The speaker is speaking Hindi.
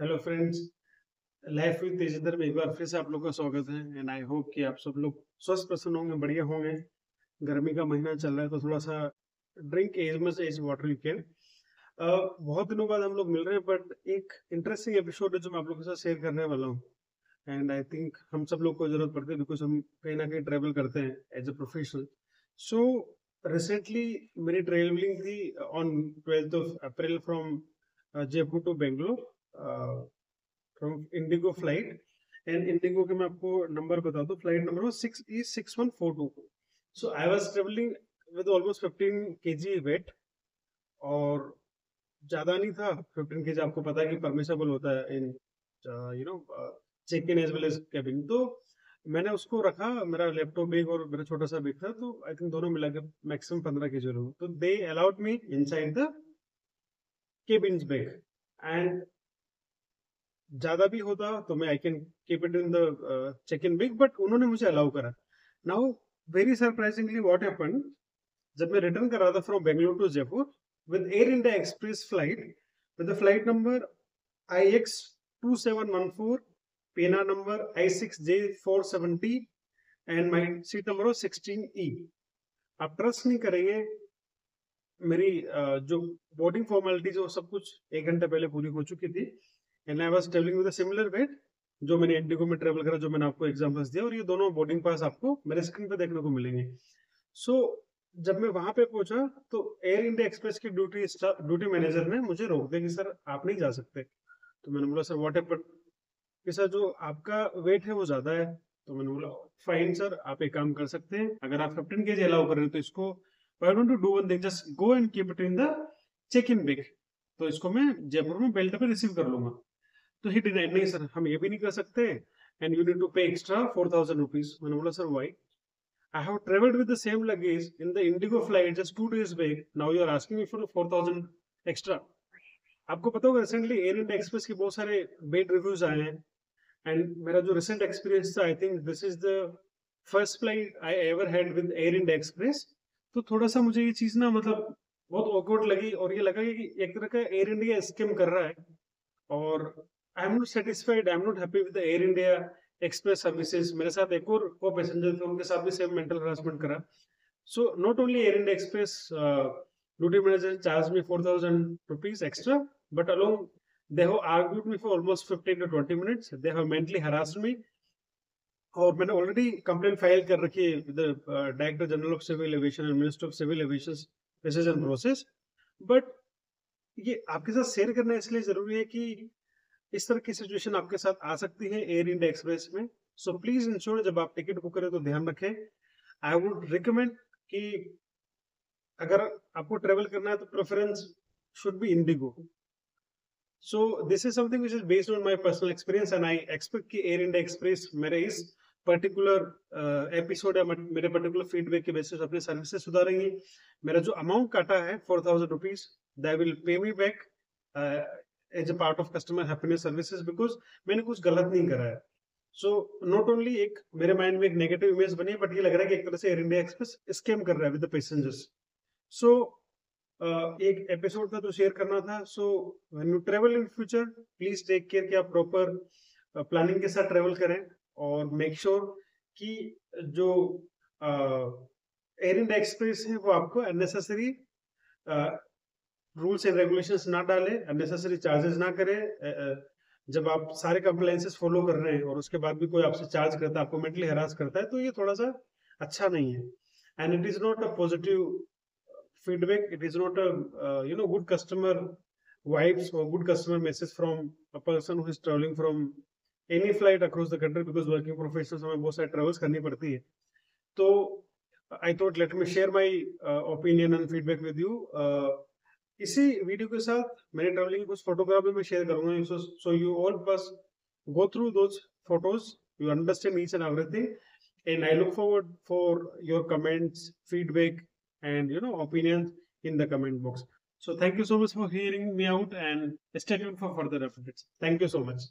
Hello friends, life with Tejinder में एक बार फिर से आप लोग का स्वागत है। एंड आई होप कि आप सब लोग स्वस्थ प्रसन्न होंगे, बढ़िया होंगे। गर्मी का महीना चल रहा है तो थोड़ा सा drink as much as water you can. बहुत दिनों बाद हम लोग मिल रहे हैं, बट एक इंटरेस्टिंग एपिसोड है जो मैं आप लोगों के साथ शेयर करने वाला हूँ। एंड आई थिंक हम सब लोग को जरूरत पड़ती है बिकॉज हम कहीं ना कहीं ट्रेवल करते हैं as a professional. So recently मेरी ट्रेवलिंग थी on 12th of April from Jaipur to Bangalore from IndiGo flight. And IndiGo के मैं आपको नंबर बता दूं, फ्लाइट नंबर वो 6E6142। So I was travelling with almost 15 kg weight, और ज्यादा नहीं था। 15 kg आपको पता है कि परमिसेबल होता है in you know check in as well as cabin. तो मैंने उसको रखा, मेरा लैपटॉप बैग और मेरा छोटा सा बैग था, तो आई थिंक दोनों मिलाकर मैक्सिमम 15 kg लोग, तो they allowed me inside the cabins bag. And ज्यादा भी होता तो मैं I can keep it in the check in bag, but उन्होंने मुझे अलाउ करा। Now very surprisingly what happened, जब मैं रिटर्न कर रहा था from Bengaluru to Jaipur with Air India Express flight with the flight number IX2714, PNR number I6J470 and my seat number 16E। आप ट्रस्ट नहीं करेंगे, मेरी जो बोर्डिंग फॉर्मेलिटीज वो सब कुछ 1 घंटे पहले पूरी हो चुकी थी। And I was travelling with a similar weight जो मैंने इंडिगो में ट्रेवल करा, जो मैंने आपको एग्जांपल्स दिया, और ये दोनों बोर्डिंग पास आपको मेरे स्क्रीन पे देखने को मिलेंगे। सो जब मैं वहां पे पहुंचा तो एयर इंडिया एक्सप्रेस की ड्यूटी मैनेजर ने मुझे रोक दिया कि सर आप नहीं जा सकते। तो मैंने बोला सर व्हाट हैपेंड, कि सर जो आपका वेट है वो ज्यादा है। तो मैंने बोला फाइन सर, आप एक काम कर सकते हैं, अगर आप 15 kg अलाउ कर रहे हो तो इसको why don't you do one thing, just go and keep it in the check in bag. तो इसको मैं जयपुर में बेल्ट पे रिसीव कर लूंगा। तो ही डिनाइड, नहीं सर हम ये भी नहीं कर सकते, and you need to pay extra 4000 rupees. मैंने बोला sir why, I have travelled with the same luggage in the IndiGo flight just 2 days back, now you are asking me for 4000 extra. आपको पता होगा रिसेंटली एयर इंडिया एक्सप्रेस के बहुत सारे बेड रिव्यूज आए हैं। एंड मेरा जो रिसेंट एक्सपीरियंस था, I think this is the first flight I ever had with Air India express. तो थोड़ा सा मुझे ये चीज ना मतलब बहुत ऑकवर्ड लगी, और ये लगा कि एक तरह का एयर इंडिया स्किम कर रहा है। और I am not satisfied, I am not happy with the air India express services. मेरे साथ एक और को पैसेंजर थे, उनके साथ भी सेम मेंटल हरासमेंट करा। So not only Air India Express duty manager charged me 4000 rupees extra, but along they have argued me for almost 15 to 20 minutes. They have mentally harassed me, और मैंने ऑलरेडी कंप्लेन फाइल कर रखी है with director general of civil aviation and minister of civil aviation process and process. But ये आपके साथ शेयर करना इसलिए जरूरी है कि इस तरह की सिचुएशन आपके साथ आ सकती है एयर इंडिया एक्सप्रेस में। सो प्लीज इंश्योर जब आप टिकट बुक करें तो ध्यान रखें। आई वुड रिकमेंड कि अगर आपको ट्रेवल करना है तो preference should be Indigo. So this is something which is based on my personal experience, and I expect कि एयर इंडिया एक्सप्रेस मेरे इस पर्टिकुलर एपिसोड या मेरे पर्टिकुलर फीडबैक के बेसिस अपने सर्विसेज सुधारेंगी। मेरा जो अमाउंट काटा है 4000 rupees, they will pay me back as a part of customer happiness services, because मैंने कुछ गलत नहीं करा है। सो नॉट ओनली एक मेरे माइंड में एक नेगेटिव इमेज बनी है, बट ये लग रहा है कि एक तरह से एयर इंडिया एक्सप्रेस स्कैम कर रहा है विद द पैसेंजर्स। सो एक एपिसोड था तो शेयर करना था। So when you travel in future please take care कि आप प्रॉपर प्लानिंग के साथ ट्रेवल करें, और मेक श्योर कि जो एयर इंडिया एक्सप्रेस है वो आपको अननेसेसरी रूल्स एंड रेगुलेशंस ना डाले, अननेसेसरी चार्जेस ना करे। जब आप सारे कंप्लायंसेस फॉलो कर रहे हैं और उसके बाद भी कोई आपसे चार्ज करता है, आपको मेंटली हरास करता है, तो ये थोड़ा सा अच्छा नहीं है। And it is not a positive feedback, it is not a good customer vibes or good customer message from a person who is traveling from any flight across the country, because working professionals हमें बहुत सारे travels करनी पड़ती है। तो I thought let me share my opinion and feedback with you। इसी वीडियो के साथ मेरे ट्रैवलिंग कुछ फोटोग्राफ भी मैं शेयर करूंगा, so you all bus go through those photos, you understand each and everything, and I look forward for your comments, feedback, and opinions in the comment box. So thank you so much for hearing me out, and stay tuned for further updates. Thank you so much.